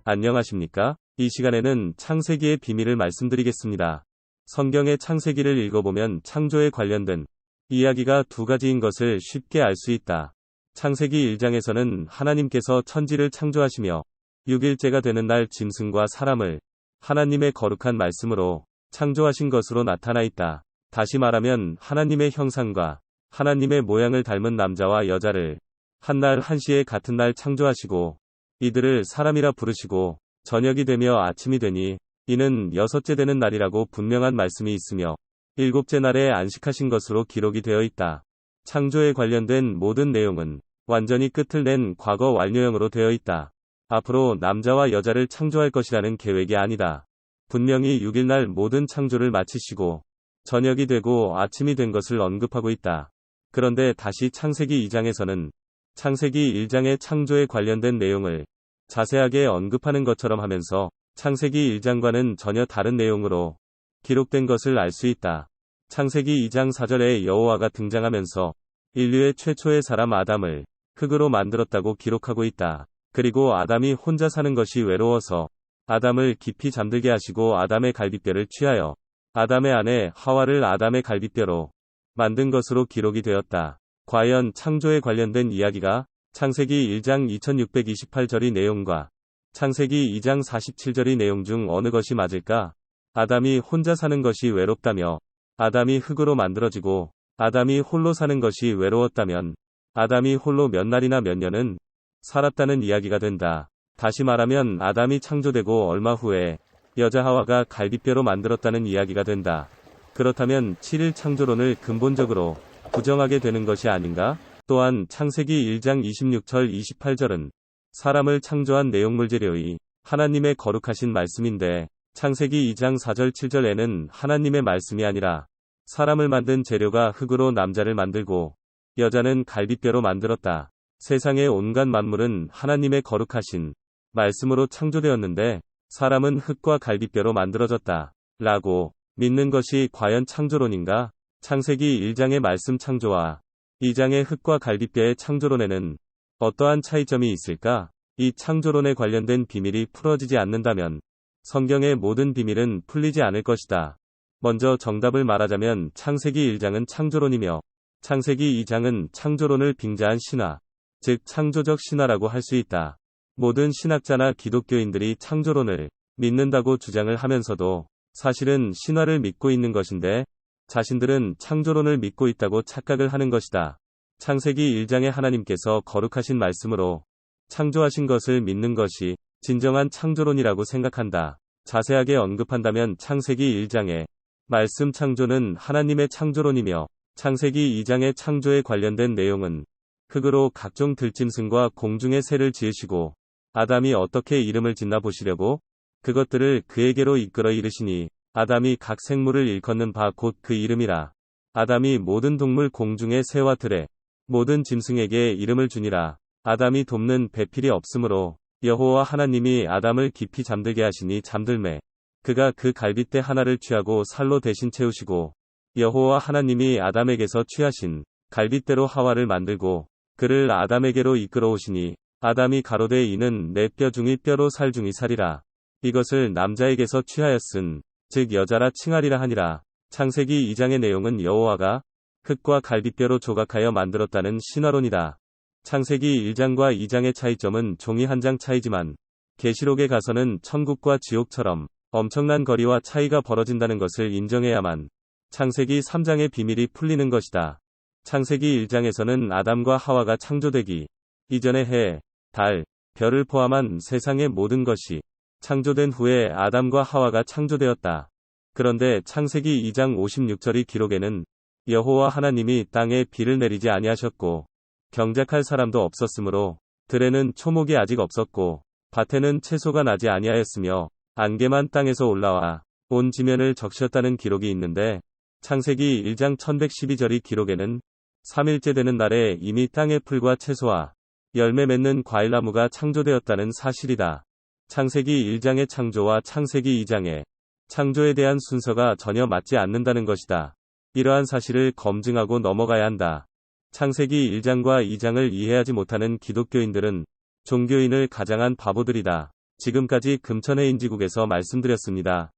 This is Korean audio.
안녕하십니까? 이 시간에는 창세기의 비밀을 말씀드리겠습니다. 성경의 창세기를 읽어보면 창조에 관련된 이야기가 두 가지인 것을 쉽게 알 수 있다. 창세기 1장에서는 하나님께서 천지를 창조하시며 6일째가 되는 날 짐승과 사람을 하나님의 거룩한 말씀으로 창조하신 것으로 나타나 있다. 다시 말하면 하나님의 형상과 하나님의 모양을 닮은 남자와 여자를 한날 한시에 같은 날 창조하시고 이들을 사람이라 부르시고 저녁이 되며 아침이 되니 이는 여섯째 되는 날이라고 분명한 말씀이 있으며 일곱째 날에 안식하신 것으로 기록이 되어 있다. 창조에 관련된 모든 내용은 완전히 끝을 낸 과거 완료형으로 되어 있다. 앞으로 남자와 여자를 창조할 것이라는 계획이 아니다. 분명히 6일날 모든 창조를 마치시고 저녁이 되고 아침이 된 것을 언급하고 있다. 그런데 다시 창세기 2장에서는 창세기 1장의 창조에 관련된 내용을 자세하게 언급하는 것처럼 하면서 창세기 1장과는 전혀 다른 내용으로 기록된 것을 알 수 있다. 창세기 2장 4절에 여호와가 등장하면서 인류의 최초의 사람 아담을 흙으로 만들었다고 기록하고 있다. 그리고 아담이 혼자 사는 것이 외로워서 아담을 깊이 잠들게 하시고 아담의 갈비뼈를 취하여 아담의 아내 하와를 아담의 갈비뼈로 만든 것으로 기록이 되었다. 과연 창조에 관련된 이야기가 창세기 1장 2628절의 내용과 창세기 2장 47절의 내용 중 어느 것이 맞을까? 아담이 혼자 사는 것이 외롭다며 아담이 흙으로 만들어지고 아담이 홀로 사는 것이 외로웠다면 아담이 홀로 몇 날이나 몇 년은 살았다는 이야기가 된다. 다시 말하면 아담이 창조되고 얼마 후에 여자 하와가 갈비뼈로 만들었다는 이야기가 된다. 그렇다면 7일 창조론을 근본적으로 부정하게 되는 것이 아닌가? 또한 창세기 1장 26절 28절은 사람을 창조한 내용물 재료의 하나님의 거룩하신 말씀인데 창세기 2장 4절 7절에는 하나님의 말씀이 아니라 사람을 만든 재료가 흙으로 남자를 만들고 여자는 갈비뼈로 만들었다. 세상의 온갖 만물은 하나님의 거룩하신 말씀으로 창조되었는데 사람은 흙과 갈비뼈로 만들어졌다. 라고 믿는 것이 과연 창조론인가? 창세기 1장의 말씀 창조와 2장의 흙과 갈비뼈의 창조론에는 어떠한 차이점이 있을까? 이 창조론에 관련된 비밀이 풀어지지 않는다면 성경의 모든 비밀은 풀리지 않을 것이다. 먼저 정답을 말하자면 창세기 1장은 창조론이며 창세기 2장은 창조론을 빙자한 신화, 즉 창조적 신화라고 할 수 있다. 모든 신학자나 기독교인들이 창조론을 믿는다고 주장을 하면서도 사실은 신화를 믿고 있는 것인데 자신들은 창조론을 믿고 있다고 착각을 하는 것이다. 창세기 1장에 하나님께서 거룩하신 말씀으로 창조하신 것을 믿는 것이 진정한 창조론이라고 생각한다. 자세하게 언급한다면 창세기 1장의 말씀 창조는 하나님의 창조론이며 창세기 2장의 창조에 관련된 내용은 흙으로 각종 들짐승과 공중의 새를 지으시고 아담이 어떻게 이름을 짓나 보시려고 그것들을 그에게로 이끌어 이르시니 아담이 각 생물을 일컫는 바 곧 그 이름이라. 아담이 모든 동물 공중의 새와 들에 모든 짐승에게 이름을 주니라. 아담이 돕는 배필이 없으므로 여호와 하나님이 아담을 깊이 잠들게 하시니 잠들매 그가 그 갈빗대 하나를 취하고 살로 대신 채우시고 여호와 하나님이 아담에게서 취하신 갈빗대로 하와를 만들고 그를 아담에게로 이끌어 오시니 아담이 가로되 이는 내 뼈 중의 뼈로 살 중의 살이라. 이것을 남자에게서 취하였은 즉 여자라 칭하리라 하니라. 창세기 2장의 내용은 여호와가 흙과 갈비뼈로 조각하여 만들었다는 신화론이다. 창세기 1장과 2장의 차이점은 종이 한 장 차이지만 계시록에 가서는 천국과 지옥처럼 엄청난 거리와 차이가 벌어진다는 것을 인정해야만 창세기 3장의 비밀이 풀리는 것이다. 창세기 1장에서는 아담과 하와가 창조되기 이전의 해, 달, 별을 포함한 세상의 모든 것이 창조된 후에 아담과 하와가 창조되었다. 그런데 창세기 2장 56절의 기록에는 여호와 하나님이 땅에 비를 내리지 아니하셨고 경작할 사람도 없었으므로 들에는 초목이 아직 없었고 밭에는 채소가 나지 아니하였으며 안개만 땅에서 올라와 온 지면을 적셨다는 기록이 있는데 창세기 1장 1112절의 기록에는 3일째 되는 날에 이미 땅의 풀과 채소와 열매 맺는 과일나무가 창조되었다는 사실이다. 창세기 1장의 창조와 창세기 2장의 창조에 대한 순서가 전혀 맞지 않는다는 것이다. 이러한 사실을 검증하고 넘어가야 한다. 창세기 1장과 2장을 이해하지 못하는 기독교인들은 종교인을 가장한 바보들이다. 지금까지 금천의 인지국에서 말씀드렸습니다.